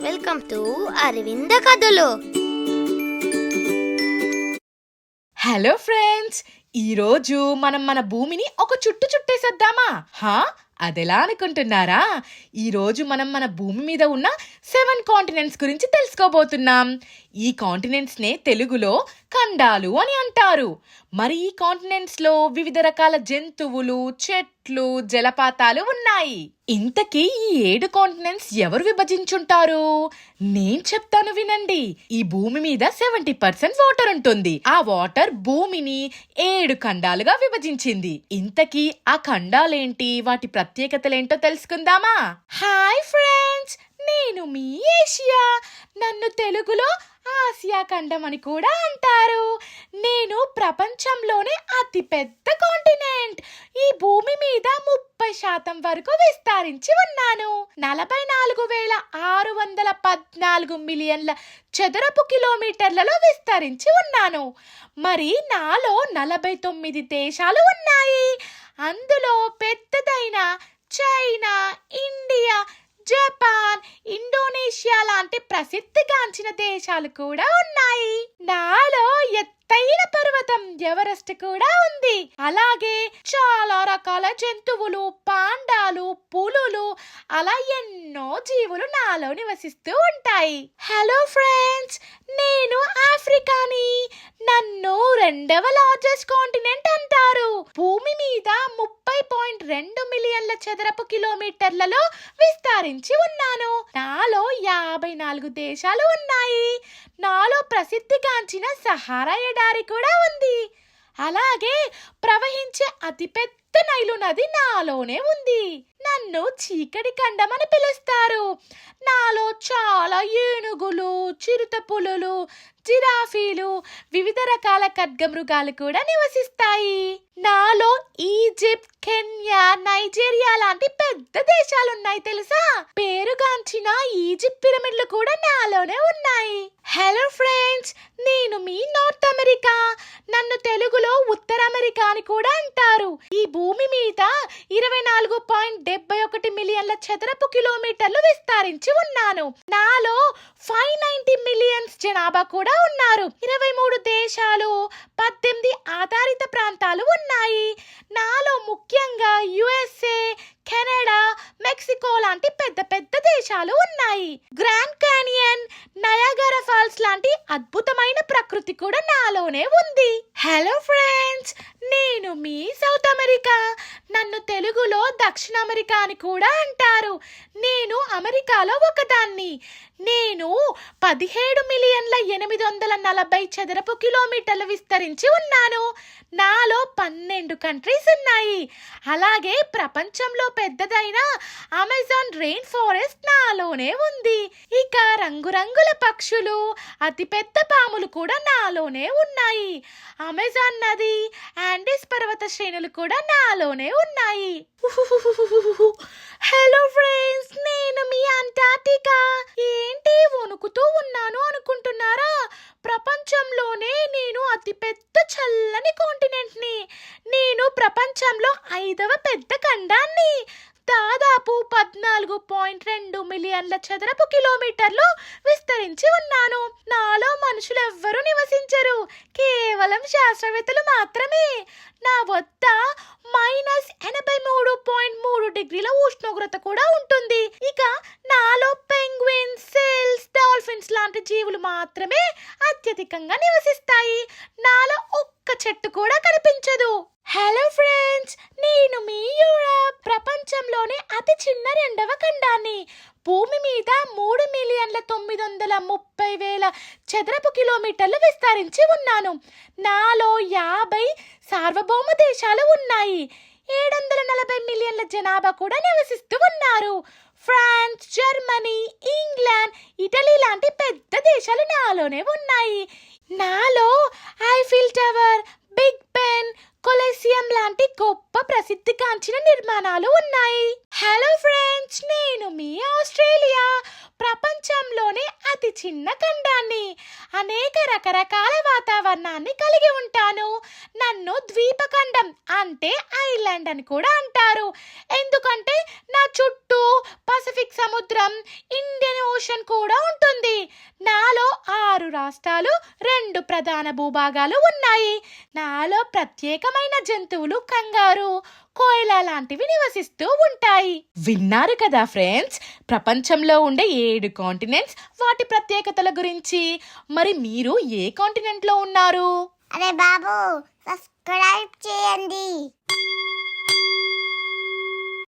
Welcome to Aravinda కథలు. Hello friends, ఈరోజు మనం మన భూమిని ఒక చుట్టు చుట్టేసేద్దామా? అదెలా అనుకుంటున్నారా? ఈరోజు మనం మన భూమి మీద ఉన్న 7 కాంటినెంట్స్ గురించి తెలుసుకోబోతున్నాం. ఈ కాంటినెంట్స్నే తెలుగులో ఖండాలు అని అంటారు. మరి ఈ కాంటినెంట్స్లో వివిధ రకాల జంతువులు, చెట్లు, జలపాతాలు ఉన్నాయి. ఇంతకీ ఈ 7 కాంటినెంట్స్ ఎవరు విభజించుంటారు? నేను చెప్తాను వినండి. ఈ భూమి మీద 70% వాటర్ ఉంటుంది. ఆ వాటర్ భూమిని 7 ఖండాలుగా విభజించింది. ఇంతకీ ఆ ఖండాలేంటి, వాటి ప్రత్యేకతలేంటో తెలుసుకుందామా? హాయ్ ఫ్రెండ్స్, నేను మీ ఏషియా. నన్ను తెలుగులో ఆసియా ఖండం అని కూడా అంటారు. నేను ప్రపంచంలోనే అతి పెద్ద కాంటినెంట్. ఈ భూమి మీద 30% వరకు విస్తరించి ఉన్నాను. 44,614 మిలియన్ల చదరపు కిలోమీటర్లలో విస్తరించి ఉన్నాను. మరి నాలో 49 దేశాలు ఉన్నాయి. అందులో పెద్దదైన చైనా, ఇండియా, జపాన్, ఇండోనేషియా లాంటి ప్రసిద్ధిగాంచిన దేశాలు కూడా ఉన్నాయి. నాలో ఎత్తైన పర్వతం ఎవరెస్ట్ కూడా ఉంది. అలాగే చాలా రకాల జంతువులు, పాండాలు, పులులు, అలా ఎన్నో జీవులు నాలో నివసిస్తూ ఉంటాయి. హలో ఫ్రెండ్స్, నేను ఆఫ్రికాని. నన్ను 2వ లార్జెస్ట్ కాంటినెంట్ అంటారు. భూమి మీద 30.2 మిలియన్ల చదరపు కిలోమీటర్లలో విస్తరించి ఉన్నాను. నాలో 54 దేశాలు ఉన్నాయి. నాలో ప్రసిద్ధిగాంచిన సహారా ఎడారి కూడా ఉంది. అలాగే ప్రవహించే అతిపెద్ద నైలు నది నాలోనే ఉంది. నన్ను చీకటి ఖండం అని పిలుస్తారు. నాలో చాలా ఏనుగులు, చిరుత పులులు, జిరాఫీలు, వివిధ రకాల ఖడ్గమృగాలు కూడా నివసిస్తాయి. నాలో ఈజిప్ట్, కెన్యా, నైజీరియా లాంటి పెద్ద దేశాలున్నాయి తెలుసా? పేరుగాంచిన ఈజిప్ట్ పిరమిడ్లు కూడా నాలోనే ఉన్నాయి. హలో ఫ్రెండ్స్, నేను మీ నార్త్ అమెరికా. నన్ను తెలుగులో ఉత్తర అమెరికా అని కూడా అంటారు. ఈ భూమి మీద 24.71 మిలియన్ల చదరపు కిలోమీటర్లు విస్తరించి ఉన్నాను. నాలో 590 మిలియన్స్ జనాభా కూడా ఉన్నారు. 23 దేశాలు, 18 ఆధారిత ప్రాంతాలు ఉన్నాయి. నాలో ముఖ్యంగా యుఎస్ఏ, కెనడా, మెక్సికో లాంటి పెద్ద పెద్ద దేశాలు ఉన్నాయి. గ్రాండ్ క్యానియన్, నయాగరా ఫాల్స్ లాంటి అద్భుతమైన ప్రకృతి కూడా నాలోనే ఉంది. హలో ఫ్రెండ్స్, నేను మీ సౌత్ అమెరికా. నన్ను తెలుగులో దక్షిణ అమెరికా అని కూడా అంటారు. నేను అమెరికాలో ఒకదాన్ని. నేను 17,840,000 చదరపు కిలోమీటర్లు విస్తరించి ఉన్నాను. నాలో 12 కంట్రీస్ ఉన్నాయి. అలాగే ప్రపంచంలో పెద్దదైన అమెజాన్ రెయిన్ ఫారెస్ట్ నాలోనే ఉంది. ఇక రంగురంగుల పక్షులు, అతిపెద్ద పాములు కూడా నాలోనే ఉన్నాయి. అమెజాన్ నది, ఆండీస్ పర్వత శ్రేణులు కూడా నాలోనే ఉన్నాయి. హలో ఫ్రెండ్స్, నేను మీ అంటార్టికా. ఏంటి వణుకుతూ ఉన్నాను అనుకుంటున్నారా? ప్రపంచంలోనే నేను అతిపెద్ద చల్లని కాంటినెంట్ ని. నేను ప్రపంచంలో 5వ పెద్ద ఖండాన్ని. దాదాపు 14.2 మిలియన్ల చదరపు కిలోమీటర్లు విస్తరించి ఉన్నాను. నాలో మనుషులు ఎవ్వరూ నివసించరు, కేవలం శాస్త్రవేత్తలు మాత్రమే. నా వద్ద -83.3 డిగ్రీల ఉష్ణోగ్రత కూడా ఉంటుంది. ఇక నాలో పెంగ్విన్స్, సెల్స్, డాల్ఫిన్స్ లాంటి జీవులు మాత్రమే అత్యధికంగా నివసిస్తాయి. నాలో ఒక్క చెట్టు కూడా కనిపించదు. హలో ఫ్రెండ్స్, నేను మీ యూరప్. ప్రపంచంలోనే అతి చిన్న 2వ ఖండాన్ని. భూమి మీద 3,930,000 చదరపు కిలోమీటర్లు విస్తరించి ఉన్నాను. నాలో 50 సార్వభౌమ దేశాలు ఉన్నాయి. 740 మిలియన్ల జనాభా కూడా నివసిస్తూ ఉన్నారు. ఫ్రాన్స్, జర్మనీ, ఇంగ్లాండ్, ఇటలీ లాంటి పెద్ద దేశాలు నాలోనే ఉన్నాయి. నాలో ఐఫిల్ టవర్, బిగ్ బెన్, కొలెసియం లాంటి గొప్ప ప్రసిద్ధిగాంచిన నిర్మాణాలు ఉన్నాయి. హలో ఫ్రెండ్స్, నేను మీ ఆస్ట్రేలియా. ప్రపంచంలోనే అతి చిన్న ఖండాన్ని. అనేక రకరకాల వాతావరణాన్ని కలిగి ఉంటాను. నన్ను ద్వీపఖండం అంటే ఐలాండ్ అని కూడా అంటారు. ఎందుకంటే నా చుట్టూ పసిఫిక్ సముద్రం, ఇండియన్ ఓషన్ కూడా ఉంటుంది. నాలో 6 రాష్ట్రాలు, 2 ప్రధాన భూభాగాలు ఉన్నాయి. నాలో ప్రత్యేకమైన జంతువులు కంగారు, కోయిలా లాంటివి నివసిస్తూ ఉంటాయి. విన్నారు కదా ఫ్రెండ్స్, ప్రపంచంలో ఉండే 7 కాంటినెంట్స్, వాటి ప్రత్యేకతల గురించి. మరి మీరు ఏ కాంటినెంట్ లో ఉన్నారు? అరే బాబు, సబ్స్క్రైబ్ చేయండి.